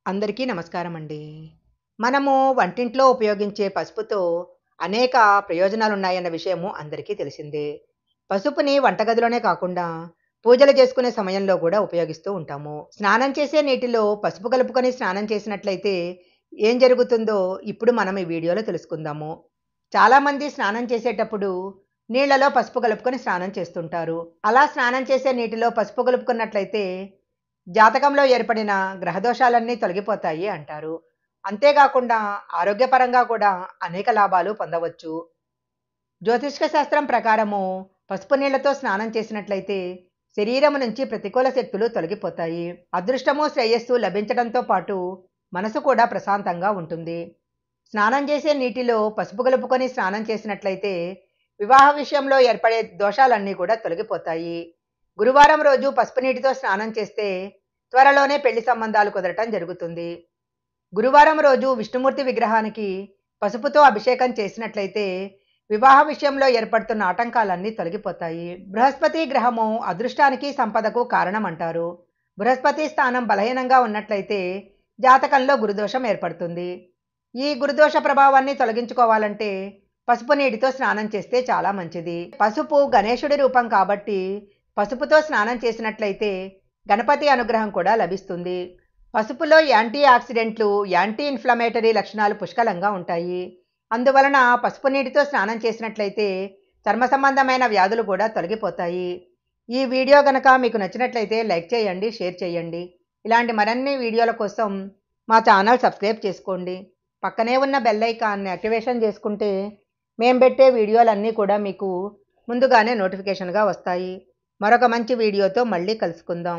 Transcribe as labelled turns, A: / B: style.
A: అందరికీ నమస్కారం అండి. మనము వంటింట్లో ఉపయోగించే పసుపుతో అనేక ప్రయోజనాలున్నాయన్న విషయము అందరికీ తెలిసిందే. పసుపుని వంటగదిలోనే కాకుండా పూజలు చేసుకునే సమయంలో కూడా ఉపయోగిస్తూ ఉంటాము. స్నానం చేసే నీటిలో పసుపు కలుపుకొని స్నానం చేసినట్లయితే ఏం జరుగుతుందో ఇప్పుడు మనం ఈ వీడియోలో తెలుసుకుందాము. చాలామంది స్నానం చేసేటప్పుడు నీళ్లలో పసుపు కలుపుకొని స్నానం చేస్తుంటారు. అలా స్నానం చేసే నీటిలో పసుపు కలుపుకున్నట్లయితే జాతకంలో ఏర్పడిన గ్రహదోషాలన్నీ తొలగిపోతాయి అంటారు. అంతేగాకుండా ఆరోగ్యపరంగా కూడా అనేక లాభాలు పొందవచ్చు. జ్యోతిష్క శాస్త్రం ప్రకారము పసుపు నీళ్లతో స్నానం చేసినట్లయితే శరీరం నుంచి ప్రతికూల శక్తులు తొలగిపోతాయి. అదృష్టము, శ్రేయస్సు లభించడంతో పాటు మనసు కూడా ప్రశాంతంగా ఉంటుంది. స్నానం చేసే నీటిలో పసుపు కలుపుకొని స్నానం చేసినట్లయితే వివాహ విషయంలో ఏర్పడే దోషాలన్నీ కూడా తొలగిపోతాయి. గురువారం రోజు పసుపు నీటితో స్నానం చేస్తే త్వరలోనే పెళ్లి సంబంధాలు కుదరటం జరుగుతుంది. గురువారం రోజు విష్ణుమూర్తి విగ్రహానికి పసుపుతో అభిషేకం చేసినట్లయితే వివాహ విషయంలో ఏర్పడుతున్న ఆటంకాలన్నీ తొలగిపోతాయి. బృహస్పతి గ్రహము అదృష్టానికి, సంపదకు కారణం అంటారు. బృహస్పతి స్థానం బలహీనంగా ఉన్నట్లయితే జాతకంలో గురుదోషం ఏర్పడుతుంది. ఈ గురుదోష ప్రభావాన్ని తొలగించుకోవాలంటే పసుపు నీటితో స్నానం చేస్తే చాలా మంచిది. పసుపు గణేశుడి రూపం కాబట్టి పసుపుతో స్నానం చేసినట్లయితే గణపతి అనుగ్రహం కూడా లభిస్తుంది. పసుపులో యాంటీ ఆక్సిడెంట్లు, యాంటీ ఇన్ఫ్లమేటరీ లక్షణాలు పుష్కలంగా ఉంటాయి. అందువలన పసుపు నీటితో స్నానం చేసినట్లయితే చర్మ సంబంధమైన వ్యాధులు కూడా తొలగిపోతాయి. ఈ వీడియో గనక మీకు నచ్చినట్లయితే లైక్ చేయండి, షేర్ చేయండి. ఇలాంటి మరిన్ని వీడియోల కోసం మా ఛానల్ సబ్స్క్రైబ్ చేసుకోండి. పక్కనే ఉన్న బెల్ ఐకాన్ని యాక్టివేషన్ చేసుకుంటే మేము పెట్టే వీడియోలన్నీ కూడా మీకు ముందుగానే నోటిఫికేషన్గా వస్తాయి. మరొక మంచి వీడియోతో మళ్ళీ కలుసుకుందాం.